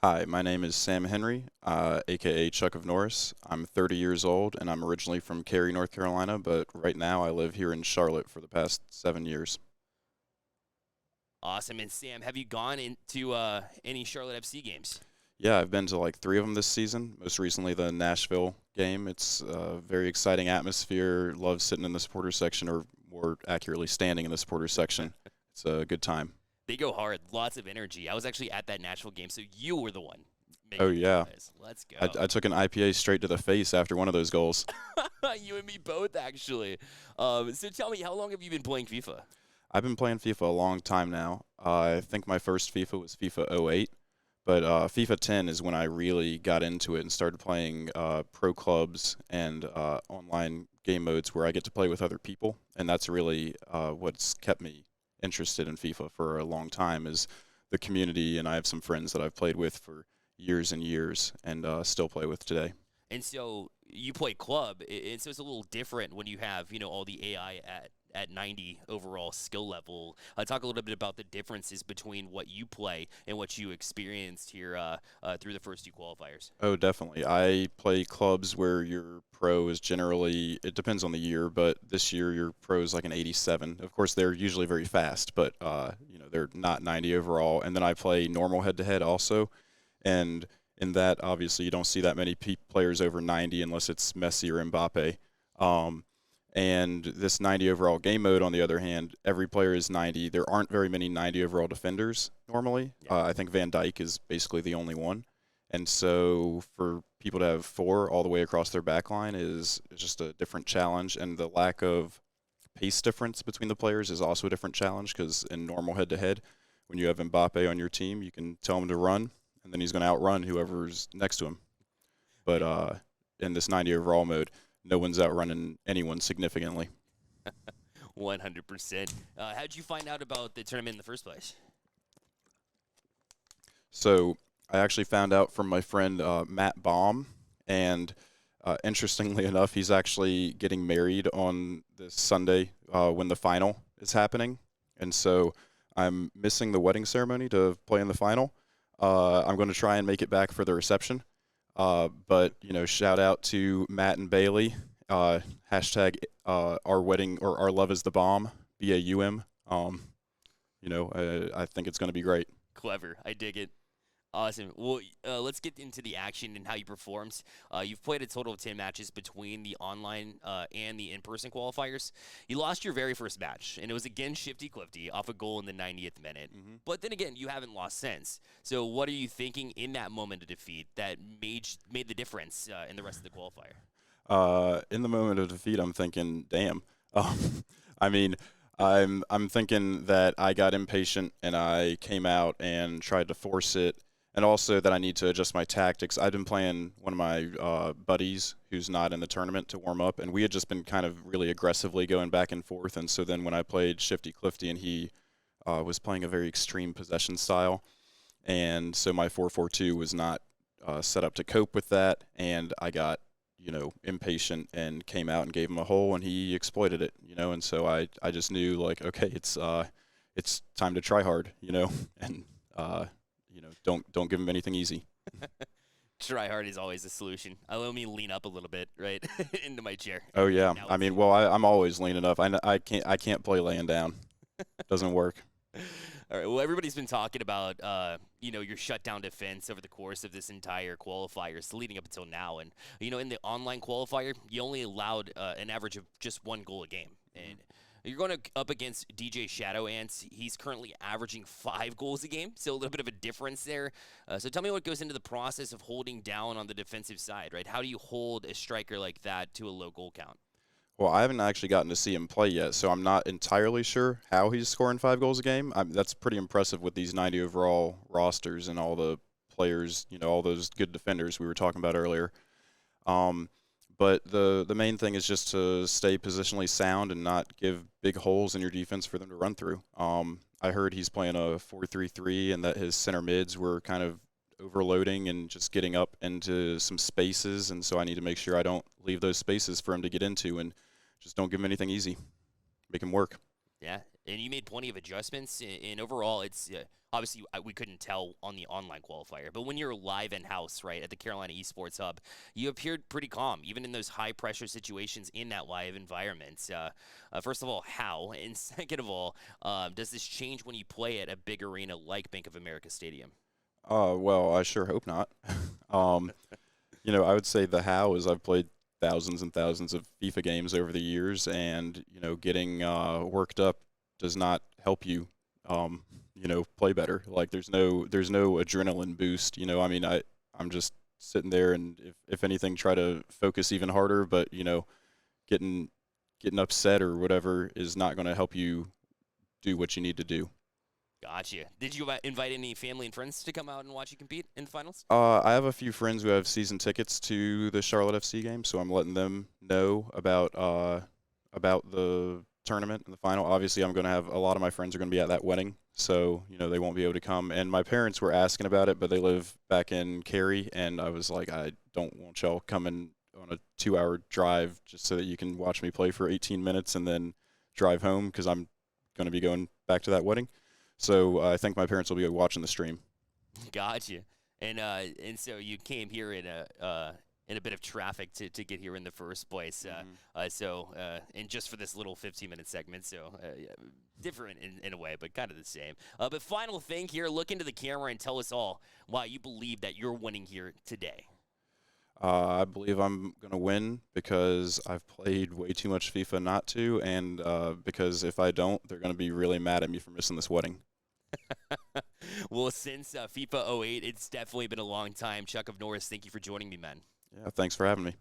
Hi, my name is Sam Henry, aka Chuck of Norris. I'm 30 years old and I'm originally from Cary, North Carolina, but right now I live here in Charlotte for the past 7 years. Awesome. And Sam, have you gone into any Charlotte FC games? Yeah, I've been to like three of them this season, most recently the Nashville game. It's a very exciting atmosphere. Love sitting in the supporters section, or more accurately, standing in the supporters section. It's a good time. They go hard, lots of energy. I was actually at that Nashville game, so you were the one Oh, making the yeah. noise. Let's I, go. I took an IPA straight to the face after one of those goals. You and me both, actually. So tell me, how long have you been playing FIFA? I've been playing FIFA a long time now. I think my first FIFA was FIFA '08, but FIFA 10 is when I really got into it and started playing pro clubs and online game modes where I get to play with other people, and that's really what's kept me interested in FIFA for a long time is the community, and I have some friends that I've played with for years and years and still play with today. And so you play club, and so it's a little different when you have all the AI at 90 overall skill level. Talk a little bit about the differences between what you play and what you experienced here through the first two qualifiers. Oh, definitely. I play clubs where your pro is generally, it depends on the year, but this year your pro is like an 87. Of course, they're usually very fast, but they're not 90 overall. And then I play normal head-to-head also, and in that, obviously, you don't see that many players over 90 unless it's Messi or Mbappe. Um, and this 90 overall game mode, on the other hand, every player is 90. There aren't very many 90 overall defenders normally. Yeah. I think Van Dijk is basically the only one. And so for people to have four all the way across their back line is just a different challenge. And the lack of pace difference between the players is also a different challenge because in normal head-to-head, when you have Mbappe on your team, you can tell him to run, and then he's going to outrun whoever's next to him. But in this 90 overall mode, no one's outrunning anyone significantly. 100%. How'd you find out about the tournament in the first place? So I actually found out from my friend Matt Baum, and interestingly enough, he's actually getting married on this Sunday when the final is happening, and so I'm missing the wedding ceremony to play in the final. I'm going to try and make it back for the reception, but shout out to Matt and Bailey. Hashtag our wedding or our love is the bomb. BAUM. I think it's going to be great. Clever. I dig it. Awesome. Well, let's get into the action and how you performed. You've played a total of 10 matches between the online and the in-person qualifiers. You lost your very first match, and it was against Shifty Clifty off a goal in the 90th minute. Mm-hmm. But then again, you haven't lost since. So what are you thinking in that moment of defeat that made the difference in the rest of the qualifier? In the moment of defeat, I'm thinking, damn. I mean, I'm thinking that I got impatient and I came out and tried to force it, and also that I need to adjust my tactics. I've been playing one of my buddies who's not in the tournament to warm up, and we had just been kind of really aggressively going back and forth. And so then when I played Shifty Clifty and he was playing a very extreme possession style, and so my 4-4-2 was not set up to cope with that, and I got impatient and came out and gave him a hole, and he exploited it, and so I just knew, like, okay, it's time to try hard, and don't give him anything easy. Try hard is always the solution. Let me lean up a little bit, right, into my chair. Oh yeah, Now I mean, well, I'm always leaning up. I can't play laying down. Doesn't work. All right. Well, everybody's been talking about, your shutdown defense over the course of this entire qualifiers leading up until now. And, in the online qualifier, you only allowed an average of just one goal a game. And you're going up against DJ Shadow Ants. He's currently averaging 5 goals a game, so a little bit of a difference there. So tell me what goes into the process of holding down on the defensive side, right? How do you hold a striker like that to a low goal count? Well, I haven't actually gotten to see him play yet, so I'm not entirely sure how he's scoring 5 goals a game. That's pretty impressive with these 90 overall rosters and all the players, all those good defenders we were talking about earlier. But the main thing is just to stay positionally sound and not give big holes in your defense for them to run through. I heard he's playing a 4-3-3 and that his center mids were kind of overloading and just getting up into some spaces, and so I need to make sure I don't leave those spaces for him to get into, and just don't give him anything easy. Make him work. Yeah, And you made plenty of adjustments, and overall, it's obviously we couldn't tell on the online qualifier, but when you're live in house, right, at the Carolina Esports Hub, you appeared pretty calm, even in those high pressure situations in that live environment. First of all, how, and second of all, does this change when you play at a big arena like Bank of America Stadium? Well, I sure hope not. um, I would say the how is I've played thousands and thousands of FIFA games over the years, and getting worked up does not help you, play better. Like there's no adrenaline boost. I mean, I'm just sitting there, and if anything, try to focus even harder. But getting getting upset or whatever is not going to help you do what you need to do. Gotcha. Did you invite any family and friends to come out and watch you compete in the finals? I have a few friends who have season tickets to the Charlotte FC game, so I'm letting them know about the tournament and the final. Obviously, I'm going to have a lot of my friends are going to be at that wedding, so they won't be able to come. And my parents were asking about it, but they live back in Cary, and I was like, I don't want y'all coming on a 2-hour drive just so that you can watch me play for 18 minutes and then drive home because I'm going to be going back to that wedding. So I think my parents will be watching the stream. Gotcha. And so you came here in a bit of traffic to get here in the first place. And just for this little 15-minute segment, so different in a way, but kind of the same. But final thing here, look into the camera and tell us all why you believe that you're winning here today. I believe I'm going to win because I've played way too much FIFA not to, and because if I don't, they're going to be really mad at me for missing this wedding. Well, since FIFA 08, it's definitely been a long time. Chuck of Norris, thank you for joining me, man. Yeah, thanks for having me.